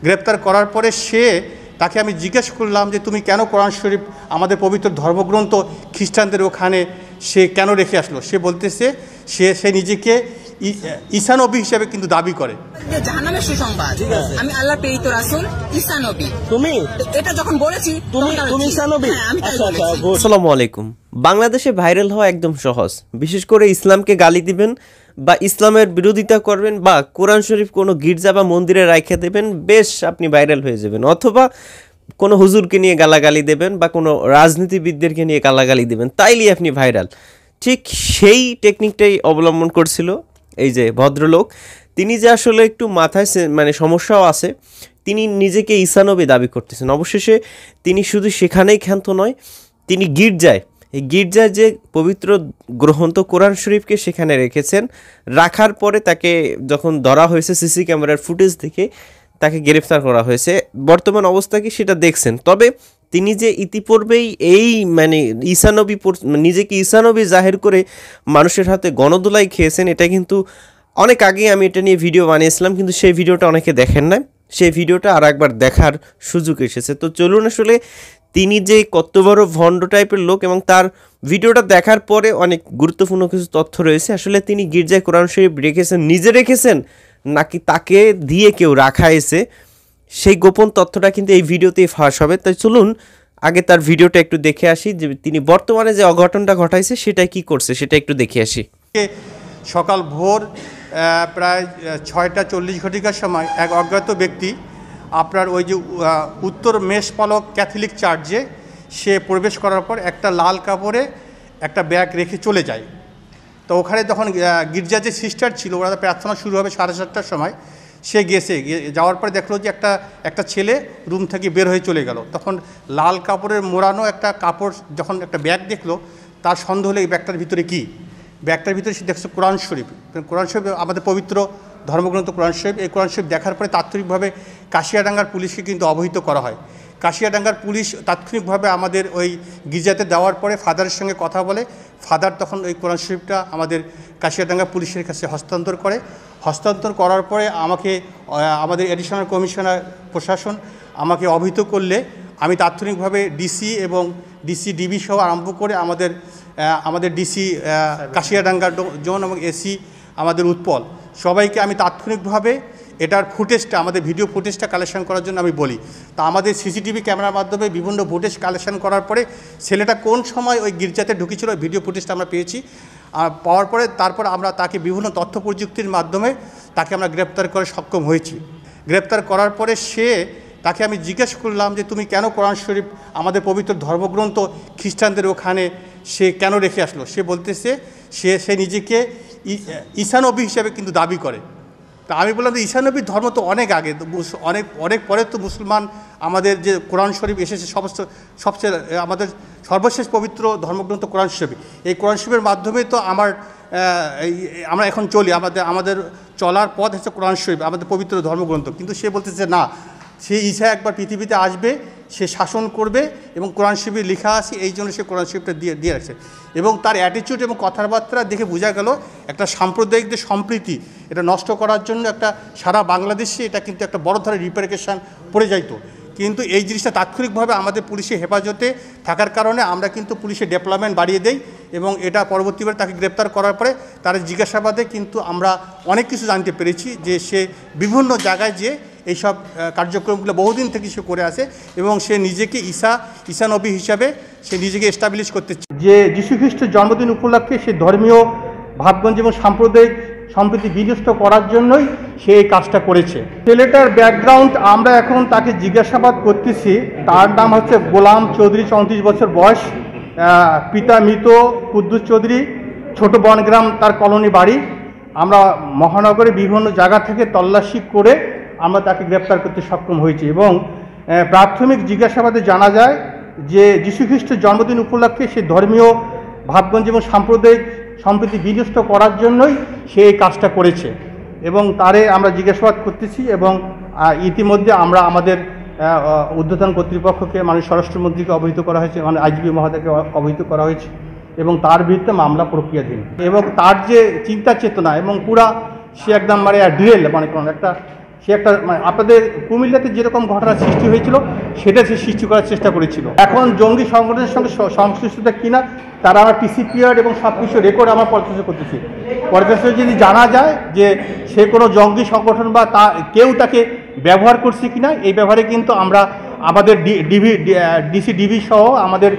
গ্রেপ্তার করার পরে তাকে আমি জিজ্ঞেস করলাম যে তুমি কেন কোরআন শরীফ আমাদের পবিত্র ধর্মগ্রন্থ খ্রিস্টানদের ওখানে সে কেন রেখে আসলো। সে বলতেছে সে নিজেকে ঈসা নবী হিসেবে কিন্তু দাবি করে। জাহান্নামের সুসংবাদ, আমি আল্লাহর প্রেরিত রাসূল ঈসা নবী। তুমি এটা যখন বলেছি তুমি ঈসা নবী। আসসালামু আলাইকুম। বাংলাদেশে ভাইরাল হওয়া একদম সহজ। বিশেষ করে ইসলামকে গালি দিবেন বা ইসলামের বিরোধিতা করবেন বা কোরআন শরীফ কোনো গির্জা বা মন্দিরে রাইখে দেবেন, বেশ আপনি ভাইরাল হয়ে যাবেন। অথবা কোনো হুজুরকে নিয়ে গালাগালি দেবেন বা কোনো রাজনীতিবিদদেরকে নিয়ে গালাগালি দেবেন, তাইলেই আপনি ভাইরাল। ঠিক সেই টেকনিকটাই অবলম্বন করছিল এই যে ভদ্রলোক। তিনি যে আসলে একটু মাথায় সমস্যাও আছে, তিনি নিজেকে ঈসা নবী দাবি করতেছেন। অবশেষে তিনি শুধু সেখানেই ক্ষান্ত নয়, তিনি এই গির্জায় যে পবিত্র গ্রন্থ কোরআন শরীফকে সেখানে রেখেছেন। রাখার পরে তাকে যখন ধরা হয়েছে সিসি ক্যামেরার ফুটেজ দেখে তাকে গ্রেফতার করা হয়েছে। বর্তমান অবস্থা কি সেটা দেখছেন। তবে তিনি যে ইতিপূর্বেই এই ঈসা নবী নিজেকে ঈসা নবী জাহির করে মানুষের হাতে গণদোলাই খেয়েছেন, এটা কিন্তু অনেক আগে আমি এটা নিয়ে ভিডিও বানিয়েছিলাম, কিন্তু সেই ভিডিওটা অনেকে দেখেন না। সেই ভিডিওটা আর একবার দেখার সুযোগ এসেছে। তো চলুন আসলে তিনি যে কত বড় ভণ্ড টাইপের লোক এবং তার ভিডিওটা দেখার পরে অনেক গুরুত্বপূর্ণ কিছু তথ্য রয়েছে। আসলে তিনি গির্জায় কোরআন শরীফ নিজে রেখেছেন নাকি তাকে দিয়ে কেউ রাখাইছে, সেই গোপন তথ্যটা কিন্তু এই ভিডিওতেই ফাঁস হবে। তাই চলুন আগে তার ভিডিওটা একটু দেখে আসি, যে তিনি বর্তমানে যে অঘটনটা ঘটাইছে সেটা কি করছে সেটা একটু দেখে আসি। সকাল ভোর প্রায় 6:40 সময় এক অজ্ঞাত ব্যক্তি আপনার ওই যে উত্তর মেষপালক ক্যাথলিক চার্চে সে প্রবেশ করার পর একটা লাল কাপড়ে একটা ব্যাগ রেখে চলে যায়। তো ওখানে যখন গির্জার যে সিস্টার ছিল, ওরা প্রার্থনা শুরু হবে 7:30টার সময়, সে যাওয়ার পরে দেখলো যে একটা ছেলে রুম থেকে বের হয়ে চলে গেল। তখন লাল কাপড়ের মোড়ানো একটা কাপড় যখন একটা ব্যাগ দেখলো, তার সন্দেহ হলো এই ব্যাগটার ভিতরে কি। ব্যাগটার ভিতরে সে দেখছে কোরআন শরীফ। কোরআন শরীফ আমাদের পবিত্র ধর্মগ্রন্থ কোরআন শরীফ। এই কোরআন শরীফ দেখার পরে তাৎক্ষণিকভাবে কাশিয়াডাঙ্গার পুলিশকে কিন্তু অবহিত করা হয়। কাশিয়াডাঙ্গার পুলিশ তাৎক্ষণিকভাবে আমাদের ওই গির্জাতে দেওয়ার পরে ফাদারের সঙ্গে কথা বলে। ফাদার তখন ওই কোরআন শরীফটা আমাদের কাশিয়াডাঙ্গা পুলিশের কাছে হস্তান্তর করে। হস্তান্তর করার পরে আমাদের এডিশনাল কমিশনার প্রশাসন আমাকে অবহিত করলে আমি তাৎক্ষণিকভাবে ডিসি এবং ডিবি সহ আরম্ভ করে আমাদের ডিসি কাশিয়াডাঙ্গা জোন এবং এসি আমাদের উৎপল, সবাইকে আমি তাৎক্ষণিকভাবে এটার ফুটেজটা, আমাদের ভিডিও ফুটেজটা কালেকশন করার জন্য আমি বলি। তা আমাদের সিসিটিভি ক্যামেরার মাধ্যমে বিভিন্ন ফুটেজ কালেকশন করার পরে ছেলেটা কোন সময় ওই গির্জাতে ঢুকেছিল ওই ভিডিও ফুটেজটা আমরা পেয়েছি। পাওয়ার পরে তারপর আমরা তাকে বিভিন্ন তথ্য প্রযুক্তির মাধ্যমে তাকে আমরা গ্রেপ্তার করে সক্ষম হয়েছি। গ্রেপ্তার করার পরে তাকে আমি জিজ্ঞেস করলাম যে তুমি কেন কোরআন শরীফ আমাদের পবিত্র ধর্মগ্রন্থ খ্রিস্টানদের ওখানে সে কেন রেখে আসলো। সে বলতেছে সে নিজেকে ঈসা নবী হিসেবে কিন্তু দাবি করে। তা আমি বললাম যে ঈসা নবীর ধর্ম তো অনেক আগে, অনেক পরে তো মুসলমান আমাদের যে কোরআন শরীফ এসেছে সবচেয়ে আমাদের সর্বশেষ পবিত্র ধর্মগ্রন্থ কোরআন শরীফ। এই কোরআন শরীফের মাধ্যমে তো আমরা এখন চলি, আমাদের চলার পথ হচ্ছে কোরআন শরীফ আমাদের পবিত্র ধর্মগ্রন্থ। কিন্তু সে বলতেছে না, সে ঈসা একবার পৃথিবীতে আসবে, সে শাসন করবে এবং কোরআন শরীফে লেখা আছে, এই জন্য সে কোরআন শরীফটা দিয়ে রাখছে। এবং তার অ্যাটিটিউড এবং কথাবার্তা দেখে বোঝা গেল একটা সাম্প্রদায়িকদের সম্প্রীতি এটা নষ্ট করার জন্য একটা সারা বাংলাদেশে এটা কিন্তু একটা বড় ধরনের রিপারকেশন পড়ে যাইতো। কিন্তু এই জিনিসটা তাৎক্ষণিকভাবে আমাদের পুলিশের হেফাজতে থাকার কারণে আমরা কিন্তু পুলিশের ডেভেলপমেন্ট বাড়িয়ে দেই এবং এটা পরবর্তীবার তাকে গ্রেপ্তার করার পরে তার জিজ্ঞাসাবাদে কিন্তু আমরা অনেক কিছু জানতে পেরেছি যে সে বিভিন্ন জায়গায় যে এইসব কার্যক্রমগুলো বহুদিন থেকে সে করে আসে এবং সে নিজেকে ঈসা নবী হিসাবে সে নিজেকে এস্টাবলিশ করতে চায়। যে যীশু খ্রিস্টের জন্মদিন উপলক্ষে সে ধর্মীয় ভাবগঞ্জ এবং সাম্প্রদায়িক সম্প্রীতি বিনষ্ট করার জন্যই সে এই কাজটা করেছে। ছেলেটার ব্যাকগ্রাউন্ড আমরা এখন তাকে জিজ্ঞাসাবাদ করতেছি। তার নাম হচ্ছে গোলাম চৌধুরী, 34 বছর বয়স, পিতা মৃত কুদ্দুস চৌধুরী, ছোট বনগ্রাম তার কলোনি বাড়ি। আমরা মহানগরে বিভিন্ন জায়গা থেকে তল্লাশি করে আমরা তাকে গ্রেপ্তার করতে সক্ষম হয়েছি এবং প্রাথমিক জিজ্ঞাসাবাদে জানা যায় যে যীশু খ্রিস্টের জন্মদিন উপলক্ষে সে ধর্মীয় ভাবগঞ্জ এবং সাম্প্রদায়িক সম্প্রীতি বিনষ্ট করার জন্যই সে এই কাজটা করেছে এবং তারে আমরা জিজ্ঞাসাবাদ করতেছি এবং ইতিমধ্যে আমরা আমাদের ঊর্ধ্বতন কর্তৃপক্ষকে স্বরাষ্ট্রমন্ত্রীকে অবহিত করা হয়েছে, আইজিপি মহোদয়কে অবহিত করা হয়েছে এবং তার বিরুদ্ধে মামলা প্রক্রিয়াধীন। এবং তার যে চিন্তা চেতনা এবং পুরা সে একদম ডিরেল একটা সে একটা মানে আপনাদের কুমিল্লাতে যেরকম ঘটনা সৃষ্টি হয়েছিল সেটা সে সৃষ্টি করার চেষ্টা করেছিল। এখন জঙ্গি সংগঠনের সঙ্গে সংশ্লিষ্টতা কিনা তারা আমার পিসিপিআর এবং সব কিছু রেকর্ড আমার পর্যালোচনা করতেছি। পর্যালোচনা যদি জানা যায় যে সে কোনো জঙ্গি সংগঠন বা কেউ তাকে ব্যবহার করছে কিনা, এই ব্যাপারে কিন্তু আমরা আমাদের ডিসি সহ আমাদের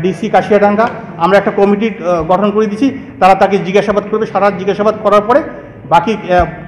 ডিসি কাশিয়াডাঙ্গা আমরা একটা কমিটি গঠন করে দিয়েছি। তারা তাকে জিজ্ঞাসাবাদ করবে, সারা জিজ্ঞাসাবাদ করার পরে বাকি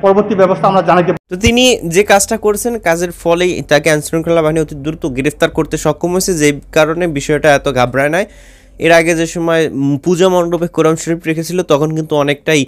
পরবর্তী ব্যবস্থা আমরা জানাতে। তো তিনি যে কাজটা করছেন কাজের ফলেই তাকে আইনশৃঙ্খলা বাহিনী অতি দ্রুত গ্রেফতার করতে সক্ষম হয়েছে, যে কারণে বিষয়টা এত ঘাবড়ায় নাই। এর আগে যে সময় পূজা মণ্ডপে কোরআন শরীফ রেখেছিল তখন কিন্তু অনেকটাই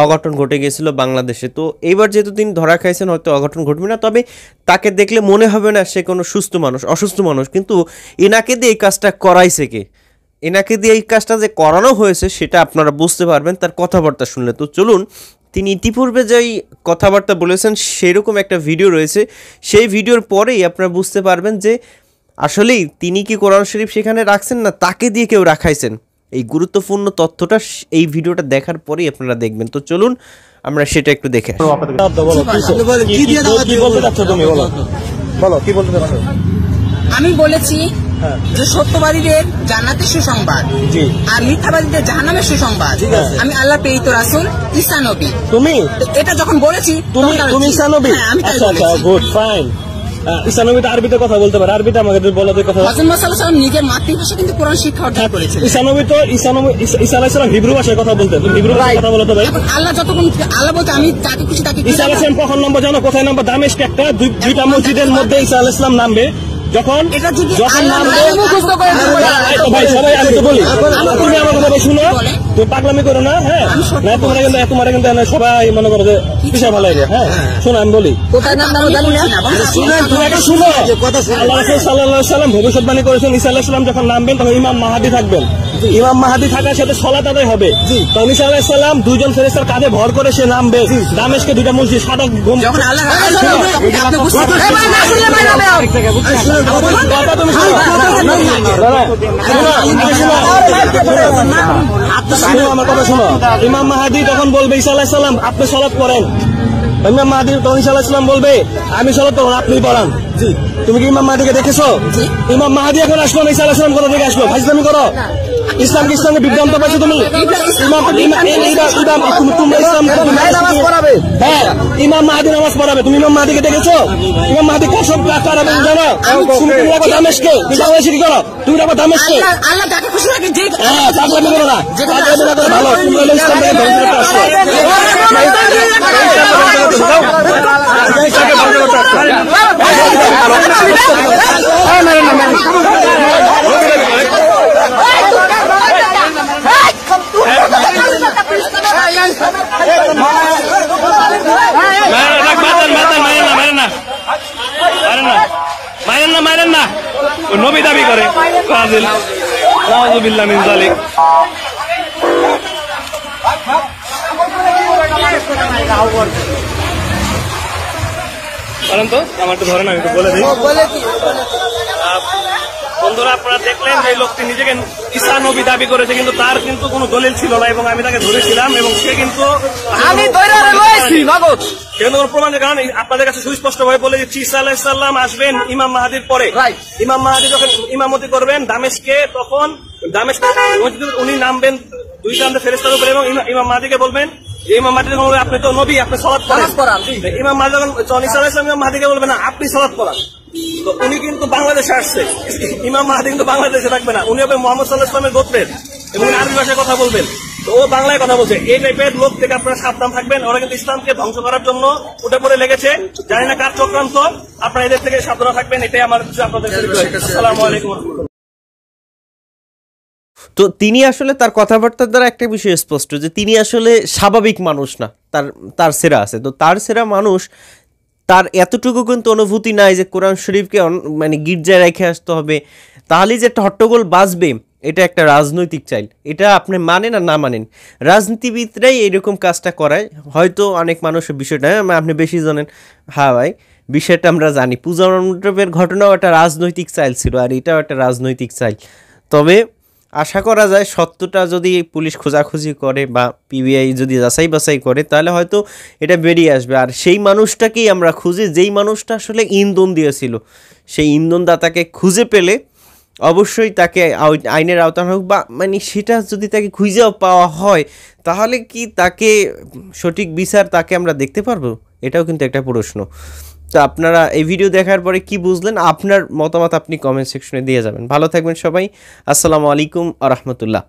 অঘটন ঘটে গিয়েছিল বাংলাদেশে। তো এইবার যেহেতু তিনি ধরা খাইছেন হয়তো অঘটন ঘটবে না, তবে তাকে দেখলে মনে হবে না সে কোনো সুস্থ মানুষ, অসুস্থ মানুষ। কিন্তু এনাকে দিয়ে এই কাজটা করাইছে কে, এনাকে দিয়ে এই কাজটা যে করানো হয়েছে সেটা আপনারা বুঝতে পারবেন তার কথাবার্তা শুনলে। তো চলুন, তিনি ইতিপূর্বে যেই কথাবার্তা বলেছেন সেরকম একটা ভিডিও রয়েছে, সেই ভিডিওর পরেই আপনারা বুঝতে পারবেন যে আসলেই তিনি কি কোরআন শরীফ সেখানে রাখছেন না তাকে দিয়ে কেউ রাখাইছেন। এই গুরুত্বপূর্ণ তথ্যটা এই ভিডিওটা দেখার পরেই আপনারা দেখবেন। তো চলুন আমরা সেটা একটু দেখে আসি। আমি বলেছি যে সত্যবাদীদের জান্নাতের সুসংবাদ আর মিথ্যাবাদীদের জাহান্নামের সুসংবাদ। আমি আল্লাহ প্রেরিত রাসূল ঈসা নবী। তুমি এটা যখন বলেছি তুমি ঈসা নবী? আচ্ছা, গুড, ফাইন। ঈসা নবী তো আরবিতে কথা বলতে পারে, আরবিতে আমাকে বলাতে কথা। হযরত মুহাম্মদ সাল্লাল্লাহু আলাইহি ওয়াসাল্লাম নিজের মাতৃভাষা কিন্তু কোরআন শিক্ষা অর্জন করেছিলেন। ঈসা নবী ঈসা আলাইহিস সালাম হিব্রু ভাষায় কথা বলতেন। তুমি হিব্রু ভাষায় কথা বলতে পারো? আল্লাহ যতক্ষণ আল্লাহ বলতে আমি যাকে খুশি তাকে। ঈসা আলাইহিস সালাম কখন নামবে জানো? কোথায় নামবে? দামেস্কে একটা দুইটা মসজিদের মধ্যে ঈসা আলাইহিস সালাম নামবে। যখন নামবে ভাই সবাই, আমি তো বলি তুমি আমার কথা শুনো, তুমি পাগলামি করো না। হ্যাঁ, না তোমার কিন্তু সবাই মনে করো যে পিছা ভালো লাগে। হ্যাঁ শোনো, আমি বলি শুনো, আল্লাহ রাসূল সাল্লাল্লাহু আলাইহি ওয়াসাল্লাম ভবিষ্যৎবাণী করেছেন ঈসা আলাইহিস সালাম যখন নামবেন তখন ইমাম মাহাদি থাকবেন। ইমাম মাহাদি থাকার সাথে সালাত আদায় হবে। তখন ঈসা আলাইহিস সালাম দুইজন ফেরেশতার কাঁধে ভর করে সে নামবে দামেস্কে দুইটা মসজিদ সাদা ঘুম। আমার কথা শোনো, ইমাম মাহাদি তখন বলবে ঈসা আলাইহিস সালাম আপনি সালাত করেন। ইমাম মাহাদি তখন ঈসা আলাইহিস সালাম বলবে আমি সালাত করব, আপনি পড়ান। তুমি কি ইমাম মাহাদিকে দেখেছো? ইমাম মাহাদি এখন আসলো না, ঈসা আলাইহিস সালাম কোথা থেকে আসলো? ফাজলামি করো। ইসলামকে ইসলামকে বিভ্রান্ত পাইছো তুমি। হ্যাঁ, ইমাম মাহাদি নামাজ পড়াবে। তুমি ইমাম মাহাদিকে দেখেছো? ইমাম মাহাদি কসম কারাবে জানো? তুমি রাখো দামেস্কে, তুমি করো, তুমি রাখো দামেস্কে। হ্যাঁ, পাগলামি করো না, পাগলামি না করে ভালো। তুমি হলো ইসলাম থেকে ধ্বংস করতে আসছো। মারেন না, নবী দাবি করে। নাউযুবিল্লাহ মিন যালিক। বলেন তো, আমার তো ধরে না, আমি তো বলে দিই। বন্ধুরা আপনারা দেখলেন যে লোকটি নিজেকে ঈসা নবী দাবি করেছে, কিন্তু তার কিন্তু কোনো দলিল ছিল না এবং আমি তাকে ধরেছিলাম এবং সে কিন্তু কোনো প্রমাণের কারণে আপনাদের কাছে সুস্পষ্ট ভাবে বলে দিচ্ছি ঈসা আলাইহিস সালাম আসবেন ইমাম মাহাদির পরে। ইমাম মাহাদি যখন ইমামতি করবেন দামেস্কে, তখন দামেস্কে উনি নামবেন দুইটা ফেরেশতার উপরে এবং ইমাম মাহাদিকে বলবেন ইমাম মাহাদি বলবেন আপনি তো নবী, আপনি সালাত পড়ান। ইমাম মাহাদি যখন ঈসা আলাইহিস সালাম ইমাম মাহাদিকে বলবেন না আপনি সালাত পড়ান। তো উনি কিন্তু বাংলাদেশে আসছে, ইমাম মাহাদি কিন্তু বাংলাদেশে থাকবে না, উনি হবে মুহাম্মদ সাল্লাল্লাহু আলাইহি ওয়াসাল্লামের গোত্রের এবং আরবি ভাষায় কথা বলবেন। তো ও বাংলায় কথা বলছে। এই টাইপের লোক থেকে আপনারা সাবধান থাকবেন, ওরা কিন্তু ইসলামকে ধ্বংস করার জন্য উঠে পড়ে লেগেছে। জানি না কার চক্রান্ত, আপনারা এদের থেকে সাবধান থাকবেন, এটাই আমার আপনাদের। আসসালামু আলাইকুম। তো তিনি আসলে তার কথাবার্তার দ্বারা একটা বিষয় স্পষ্ট যে তিনি আসলে স্বাভাবিক মানুষ না, তার সেরা আছে। তো তার সেরা মানুষ, তার এতটুকু কিন্তু অনুভূতি নাই যে কোরআন শরীফকে মানে গির্জায় রেখে আসতে হবে, তাহলেই যে একটা হট্টগোল বাজবে। এটা একটা রাজনৈতিক চাইল, এটা আপনি মানেন আর না মানেন, রাজনীতিবিদরাই এরকম কাজটা করায়। হয়তো অনেক মানুষের বিষয়টা আপনি বেশি জানেন। হ্যাঁ ভাই, বিষয়টা আমরা জানি, পূজা মণ্ডপের ঘটনাও একটা রাজনৈতিক চাইল ছিল আর এটাও একটা রাজনৈতিক চাইল। তবে আশা করা যায় সত্যটা যদি পুলিশ খোঁজাখুঁজি করে বা পিবিআই যদি যাচাই বাছাই করে তাহলে হয়তো এটা বেরিয়ে আসবে। আর সেই মানুষটাকেই আমরা খুঁজি যেই মানুষটা আসলে ইন্ধন দিয়েছিল, সেই ইন্ধনদাতাকে খুঁজে পেলে অবশ্যই তাকে আইনের আওতায় হোক, বা মানে সেটা যদি তাকে খুঁজেও পাওয়া হয় তাহলে কি তাকে সঠিক বিচার তাকে আমরা দেখতে পারবো? এটাও কিন্তু একটা প্রশ্ন। তো আপনারা এই ভিডিও দেখার পরে কি বুঝলেন, আপনার মতামত আপনি কমেন্ট সেকশনে দিয়ে যাবেন। ভালো থাকবেন সবাই। আসসালামু আলাইকুম আ রহমতুল্লাহ।